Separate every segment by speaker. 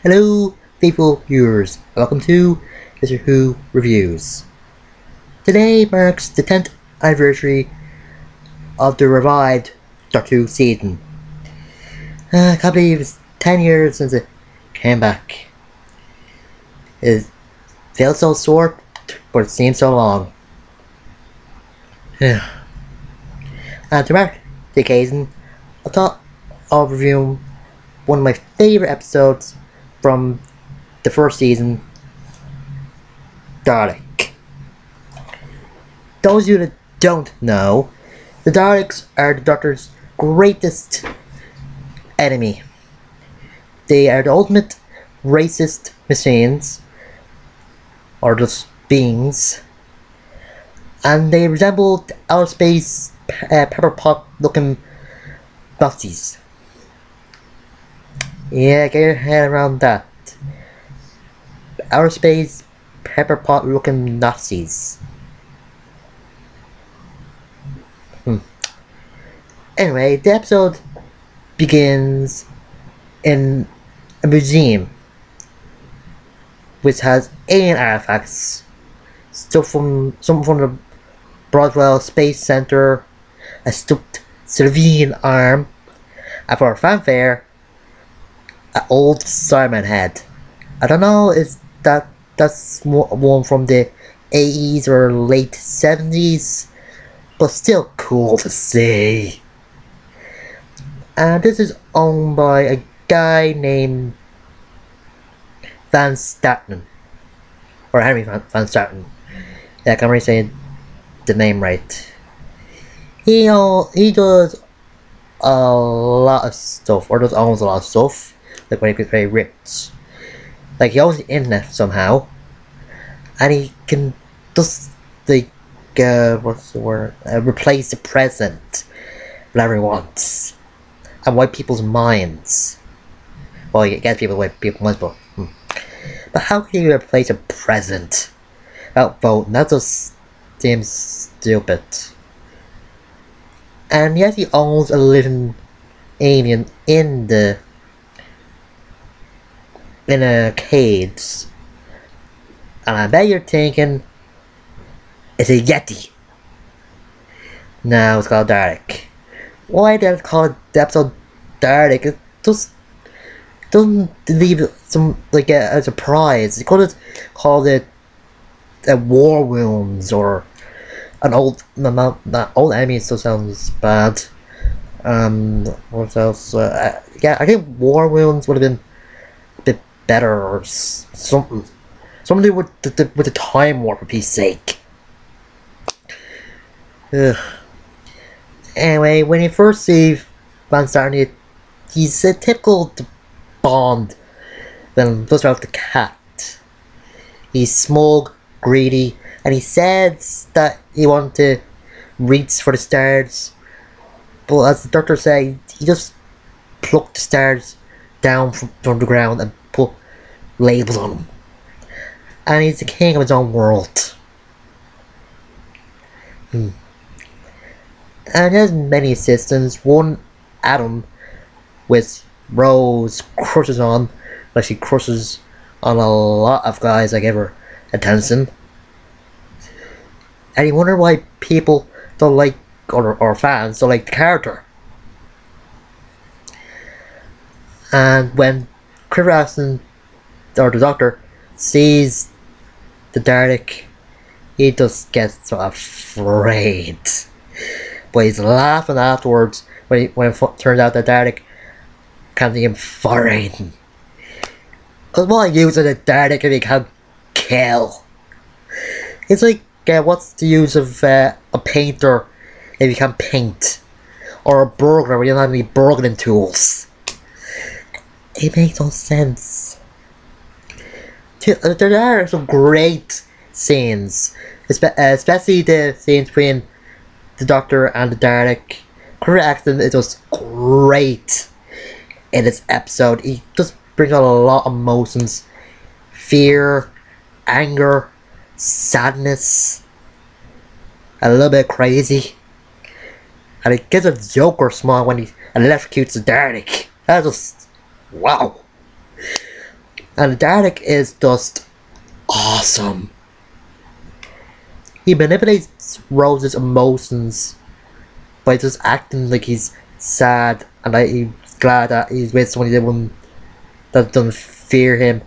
Speaker 1: Hello, faithful viewers. Welcome to Mr.Who Reviews. Today marks the 10th anniversary of the revived Doctor Who season. I can't believe it's 10 years since it came back. It feels so short, but it seems so long. And to mark the occasion, I thought I'll review one of my favourite episodes from the first season, Dalek. Those of you that don't know, the Daleks are the Doctor's greatest enemy. They are the ultimate racist machines, or just beings, and they resemble outer space pepper pot looking Nazis. Yeah, get your head around that. Outer space pepper pot looking Nazis. Anyway, the episode begins in a museum which has alien artifacts, stuff from the Broadwell Space Center, a stuffed Sylvian arm, and for a fanfare, an old Simon head. I don't know if that's one from the 80s or late 70s, but still cool to see. And this is owned by a guy named Van Staten, or Henry Van Staten. Yeah, I can't really say the name right. He does a lot of stuff, or just owns a lot of stuff. Like when he gets very rich, like he owns the internet somehow, and he can just like what's the word? Replace the present whenever he wants, and wipe people's minds. Well, you get people wipe people's minds, but how can you replace a present without voting? That just seems stupid. And yes, he owns a living alien in a cage. And I bet you're thinking, it's a Yeti. No, it's called Dalek. Why did it call the episode Dalek? It just doesn't leave some like a surprise. You could have called it a War Wounds or an old not old enemy. Still sounds bad. What else? Yeah, I think War Wounds would have been a bit better or something. Something with the time warp, for peace sake. Ugh. Anyway, when you first see Van Starn, he's a typical Bond. Then goes out the cat. He's smug, greedy, and he says that he wanted to reach for the stars. But as the Doctor said, he just plucked the stars down from the ground and put labels on them. And he's the king of his own world. And he has many assistants. One, Adam, with Rose crushes on, like she crushes on a lot of guys like ever attention. And you wonder why people don't like, or fans don't like the character. And when Chris Aston, or the Doctor, sees the Dalek, he just gets so afraid. But he's laughing afterwards when it turns out that Dalek can't even foreign. Cause what use of the Dalek if he can't kill? It's like, what's the use of a painter if you can't paint? Or a burglar when you don't have any burgling tools? It makes no sense. There are some great scenes, especially the scenes between the Doctor and the Dalek. Chris Axton is just great in this episode. He just brings out a lot of emotions: fear, anger, sadness, a little bit crazy, and it gives a Joker smile when he electrocutes the Dalek. That's just wow. And the Dalek is just awesome. He manipulates Rose's emotions by just acting like he's sad and that he's glad that he's with somebody that doesn't fear him,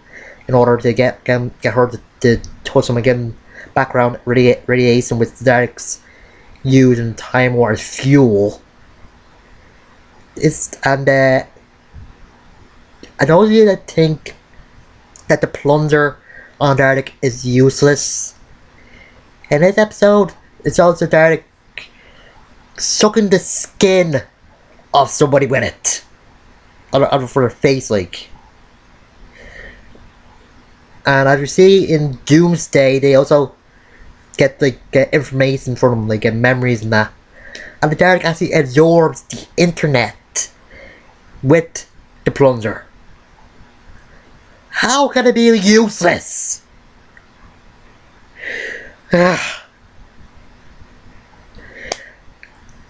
Speaker 1: in order to get her to touch him and get him background radiation, with the Daleks using Time War as fuel. I know you that think that the plunger on Dalek is useless. In this episode, it's also Dalek sucking the skin of somebody with it, for their face, like. And as you see in Doomsday, they also get information from them, like get memories and that. And the Dalek actually absorbs the internet with the plunger. How can it be useless? And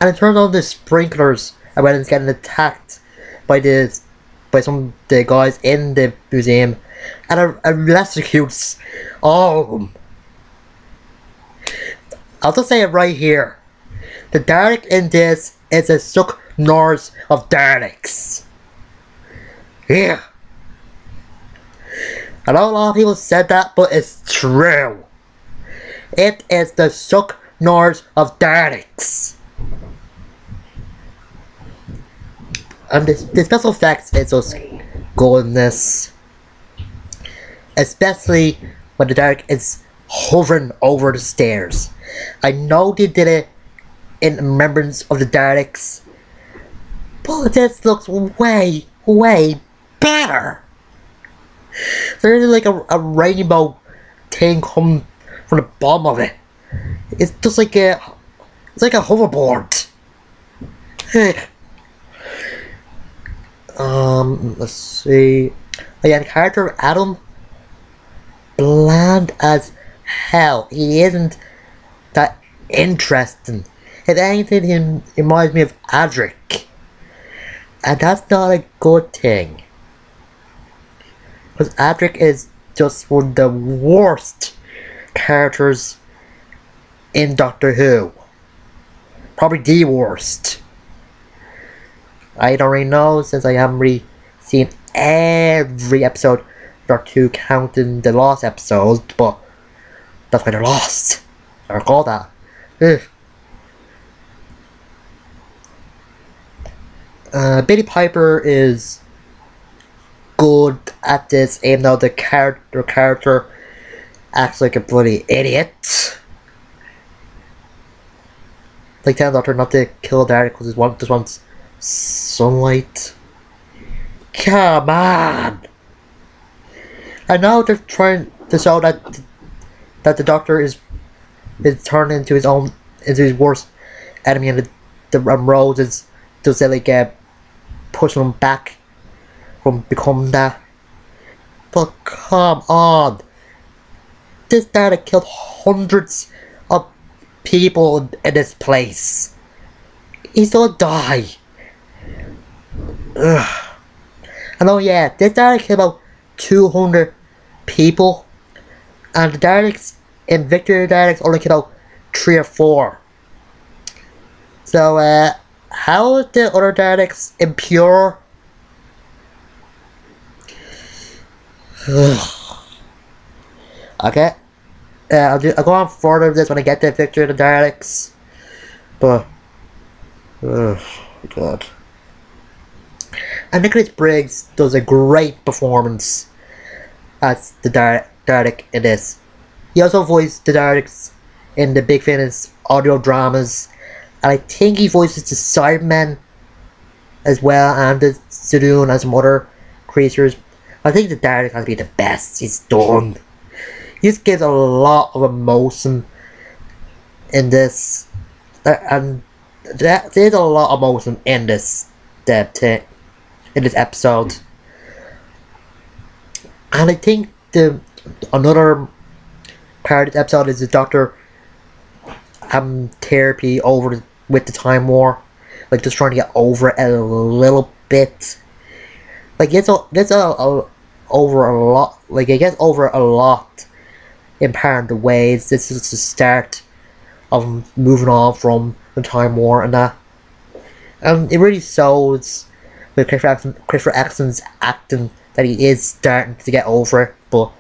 Speaker 1: it turns on the sprinklers, and when it's getting attacked by some of the guys in the museum, and it electrocutes all of them. I'll just say it right here. The Dalek in this is a suck Norse of Daleks. Yeah. I know a lot of people said that, but it's true. It is the suck Norse of Daleks. And the special effects is just goodness. Especially when the Dalek is hovering over the stairs. I know they did it in remembrance of the Daleks, but this looks way, way better. There's like a rainbow thing coming from the bottom of it. It's just like it's like a hoverboard. Let's see. Again, character Adam, bland as hell. He isn't that interesting. If anything, he reminds me of Adric, and that's not a good thing, because Adric is just one of the worst characters in Doctor Who. Probably the worst. I don't really know, since I haven't really seen every episode, Doctor Who, counting the lost episodes, but that's why they're lost. I recall that. Ugh. Billy Piper is good at this, even though the character acts like a bloody idiot. Like telling the Doctor not to kill Dalek because he just wants sunlight. Come on! I know they're trying to show that the Doctor is turned into his worst enemy, and the Rose is just like pushing him back from becoming that. But come on, this Dalek killed hundreds of people in this place. He's gonna die. Ugh. I know, yeah, this Dalek killed about 200 people, and the Daleks in Victory Daleks only killed out 3 or 4. So, how is the other Daleks impure? Okay. I'll go on further with this when I get to Victory of the Daleks. But, God. And Nicholas Briggs does a great performance as the Dalek in this. He also voiced the Daleks in the Big Finish audio dramas, and I think he voices the Cybermen as well, and the Saloon and some other creatures. I think the Dalek has to be the best he's done. He just gives a lot of emotion in this, and there's a lot of emotion in this episode. And I think another part of the episode is the Doctor having therapy with the Time War, like just trying to get over it a little bit. Like there's a over a lot. Like it gets over a lot in part of the ways. This is the start of moving on from the Time War and that. It really shows with Christopher Eccleston's acting that he is starting to get over it, but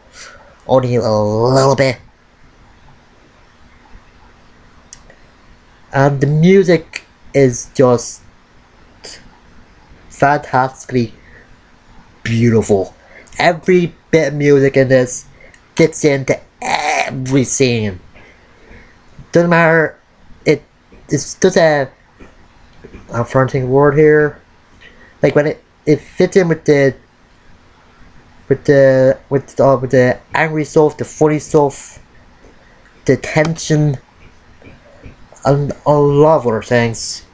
Speaker 1: only a little bit. And the music is just fantastically beautiful. Every bit of music in this fits into every scene. Doesn't matter. It's just a. I'm trying to think of a word here. Like when it fits in with the angry stuff, the funny stuff, the tension, and a lot of other things.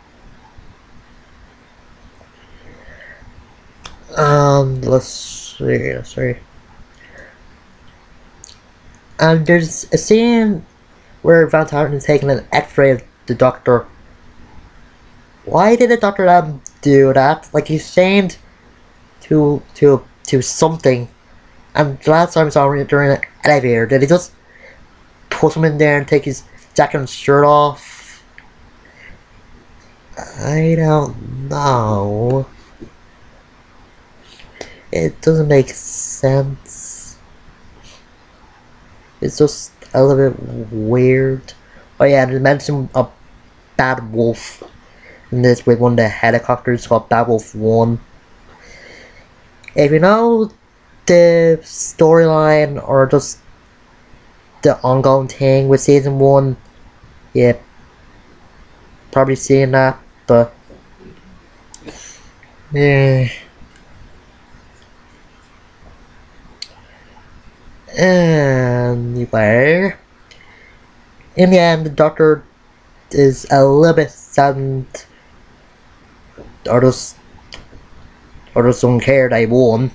Speaker 1: Let's see. And there's a scene where Van Tartan is taking an X-ray of the Doctor. Why did the Doctor let him do that? Like he's chained to something, and the last time I saw him during an elevator, did he just put him in there and take his jacket and shirt off? I don't know. It doesn't make sense. It's just a little bit weird. Oh yeah, they mentioned a Bad Wolf in this with one of the helicopters called Bad Wolf 1. If you know the storyline or just the ongoing thing with season 1, yeah, probably seeing that, but yeah. Anyway, in the end, the Doctor is a little bit saddened, or just don't care that he won,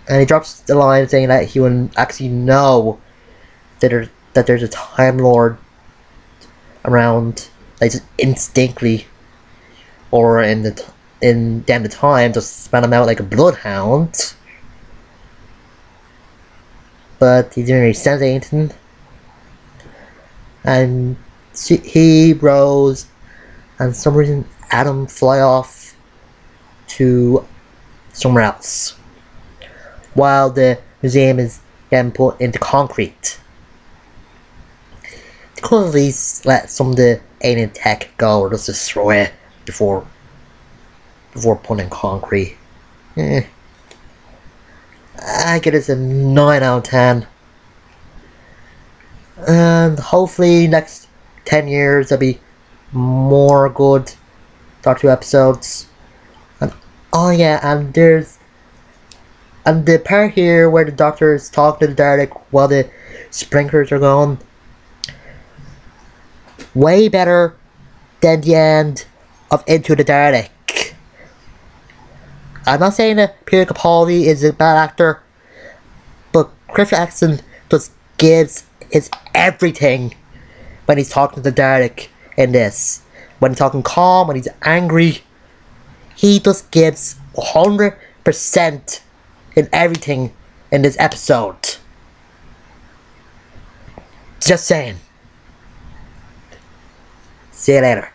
Speaker 1: and he drops the line saying that he would actually know that there's a Time Lord around, like just instinctively, or in the end of time, just spat him out like a bloodhound. But he didn't really sense anything. And he, Rose, and for some reason Adam fly off to somewhere else, while the museum is getting put into concrete. They could at least let some of the alien tech go, or just destroy it before putting in concrete. I give it a 9 out of 10. And hopefully next 10 years there'll be more good Doctor Who episodes. And oh yeah, and there's the part here where the Doctor is talking to the Dalek while the sprinklers are going. Way better than the end of Into the Dalek. I'm not saying that Peter Capaldi is a bad actor, but Christopher Eccleston just gives his everything when he's talking to the Dalek in this. When he's talking calm, when he's angry, he just gives 100% in everything in this episode. Just saying. See you later.